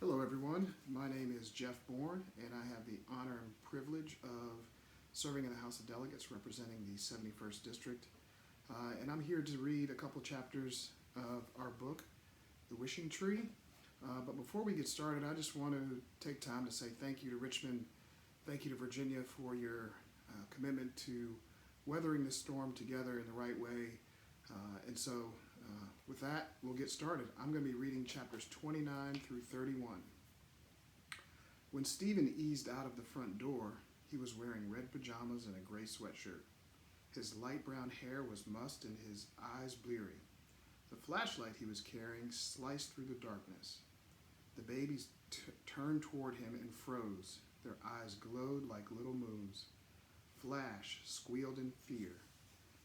Hello everyone, my name is Jeff Bourne and I have the honor and privilege of serving in the House of Delegates representing the 71st District. And I'm here to read a couple chapters of our book, The Wishing Tree. But before we get started, I just want to take time to say thank you to Richmond, thank you to Virginia for your commitment to weathering this storm together in the right way. With that, we'll get started. I'm going to be reading chapters 29 through 31. When Stephen eased out of the front door, he was wearing red pajamas and a gray sweatshirt. His light brown hair was mussed and his eyes bleary. The flashlight he was carrying sliced through the darkness. The babies turned toward him and froze. Their eyes glowed like little moons. Flash squealed in fear.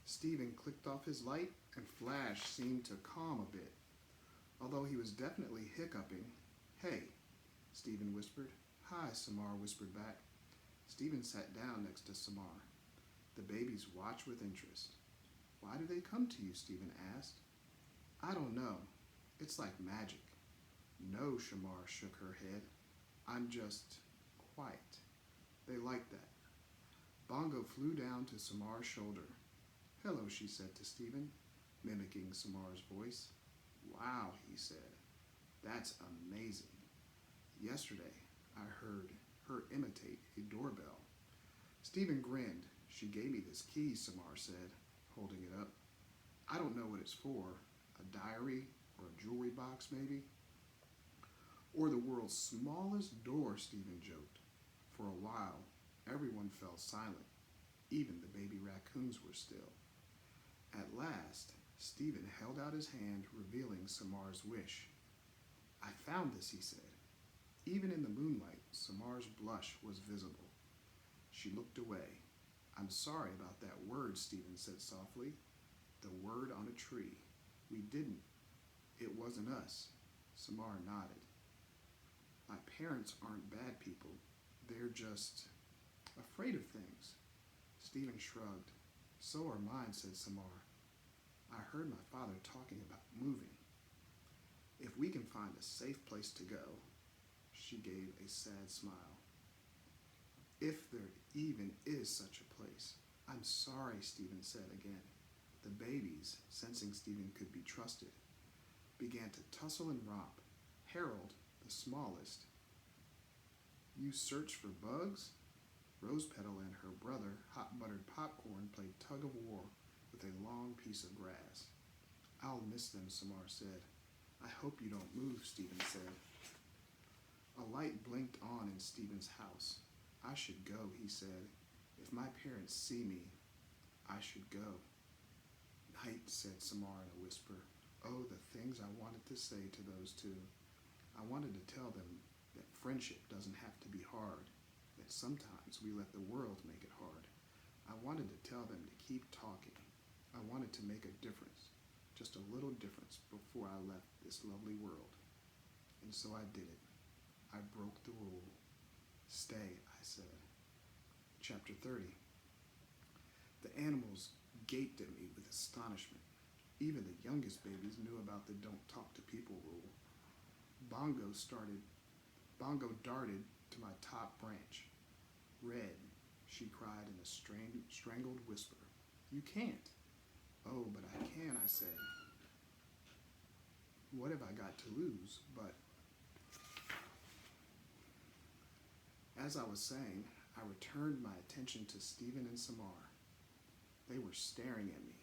Stephen clicked off his light, and Flash seemed to calm a bit, although he was definitely hiccuping. "Hey," Stephen whispered. "Hi," Samar whispered back. Stephen sat down next to Samar. The babies watched with interest. "Why do they come to you?" Stephen asked. "I don't know. It's like magic." "No," Shamar shook her head. "I'm just quiet. They like that." Bongo flew down to Samar's shoulder. "Hello," she said to Stephen, mimicking Samar's voice. "Wow," he said. "That's amazing. Yesterday, I heard her imitate a doorbell." Stephen grinned. "She gave me this key," Samar said, holding it up. "I don't know what it's for. A diary or a jewelry box, maybe?" "Or the world's smallest door," Stephen joked. For a while, everyone fell silent. Even the baby raccoons were still. At last, Stephen held out his hand, revealing Samar's wish. "I found this," he said. Even in the moonlight, Samar's blush was visible. She looked away. "I'm sorry about that word," Stephen said softly. "The word on a tree. We didn't. It wasn't us." Samar nodded. "My parents aren't bad people. They're just afraid of things." Stephen shrugged. "So are mine," said Samar. "I heard my father talking about moving. If we can find a safe place to go." She gave a sad smile. "If there even is such a place." "I'm sorry," Stephen said again. The babies, sensing Stephen could be trusted, began to tussle and romp. Harold, the smallest, "You search for bugs?" Rose Petal and her brother, Hot Buttered Popcorn, played tug of war with a long piece of grass. "I'll miss them," Samar said. "I hope you don't move," Stephen said. A light blinked on in Stephen's house. "I should go," he said. "If my parents see me, I should go." "Night," said Samar in a whisper. Oh, the things I wanted to say to those two. I wanted to tell them that friendship doesn't have to be hard, that sometimes we let the world make it hard. I wanted to tell them to keep talking. I wanted to make a difference, just a little difference before I left this lovely world. And so I did it. I broke the rule. "Stay," I said. Chapter 30. The animals gaped at me with astonishment. Even the youngest babies knew about the don't talk to people rule. Bongo darted to my top branch. "Red," she cried in a strangled whisper. "You can't." "Oh, but I can," I said. What have I got to lose? But as I was saying, I returned my attention to Stephen and Samar. They were staring at me,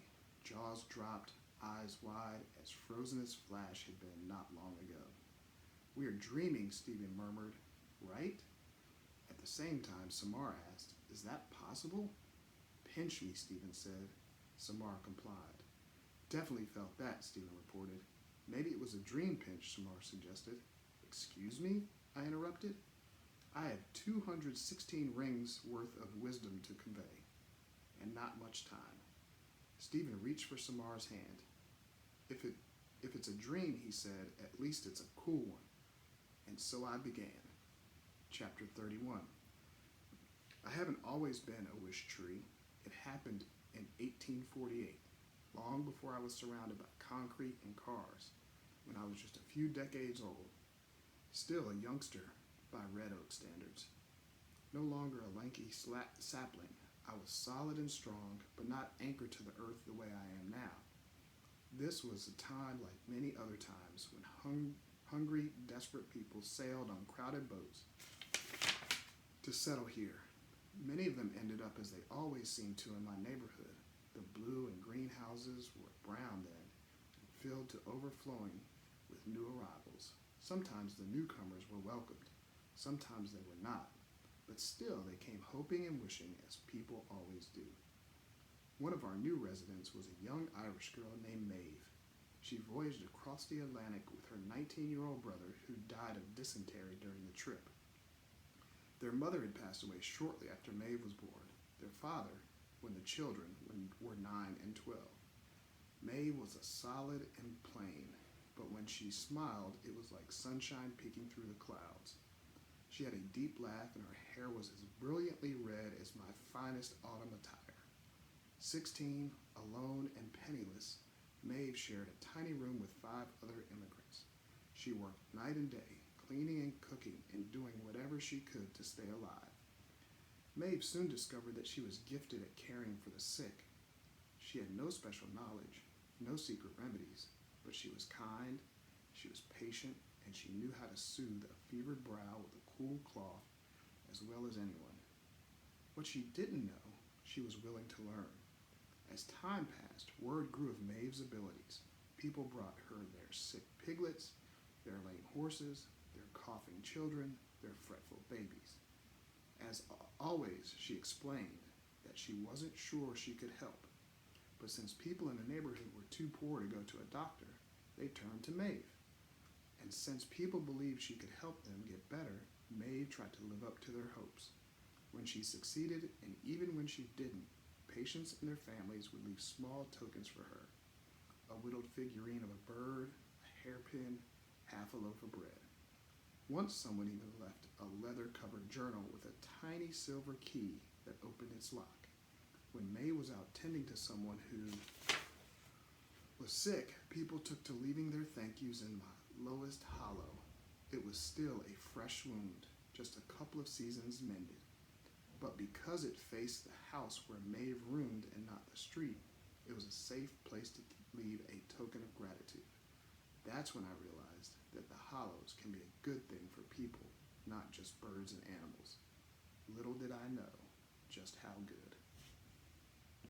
jaws dropped, eyes wide, as frozen as Flash had been not long ago. "We are dreaming," Stephen murmured. "Right?" At the same time, Samar asked, "Is that possible?" "Pinch me," Stephen said. Samar complied. "Definitely felt that," Stephen reported. "Maybe it was a dream pinch," Samar suggested. "Excuse me?" I interrupted. "I have 216 rings worth of wisdom to convey, and not much time." Stephen reached for Samar's hand. If it's a dream," he said, "at least it's a cool one." And so I began. Chapter 31. I haven't always been a Wishtree. It happened in 1848, long before I was surrounded by concrete and cars, when I was just a few decades old. Still a youngster by Red Oak standards. No longer a lanky sapling, I was solid and strong, but not anchored to the earth the way I am now. This was a time like many other times when hungry, desperate people sailed on crowded boats to settle here. Many of them ended up as they always seemed to in my neighborhood. The blue and green houses were brown then, and filled to overflowing with new arrivals. Sometimes the newcomers were welcomed, sometimes they were not, but still they came hoping and wishing as people always do. One of our new residents was a young Irish girl named Maeve. She voyaged across the Atlantic with her 19-year-old brother who died of dysentery during the trip. Their mother had passed away shortly after Maeve was born, their father when the children were 9 and 12. Maeve was a solid and plain, but when she smiled, it was like sunshine peeking through the clouds. She had a deep laugh and her hair was as brilliantly red as my finest autumn attire. 16, alone and penniless, Maeve shared a tiny room with 5 other immigrants. She worked night and day, cleaning and cooking and doing whatever she could to stay alive. Maeve soon discovered that she was gifted at caring for the sick. She had no special knowledge, no secret remedies, but she was kind, she was patient, and she knew how to soothe a fevered brow with a cool cloth as well as anyone. What she didn't know, she was willing to learn. As time passed, word grew of Maeve's abilities. People brought her their sick piglets, their lame horses, their coughing children, their fretful babies. As always, she explained that she wasn't sure she could help, but since people in the neighborhood were too poor to go to a doctor, they turned to Maeve. And since people believed she could help them get better, Maeve tried to live up to their hopes. When she succeeded, and even when she didn't, patients and their families would leave small tokens for her. A whittled figurine of a bird, a hairpin, half a loaf of bread. Once someone even left a leather-covered journal with a tiny silver key that opened its lock. When May was out tending to someone who was sick, people took to leaving their thank yous in my lowest hollow. It was still a fresh wound, just a couple of seasons mended. But because it faced the house where Maeve roomed and not the street, it was a safe place to leave a token of gratitude. That's when I realized that the hollows can be a good thing for people, not just birds and animals. Little did I know just how good.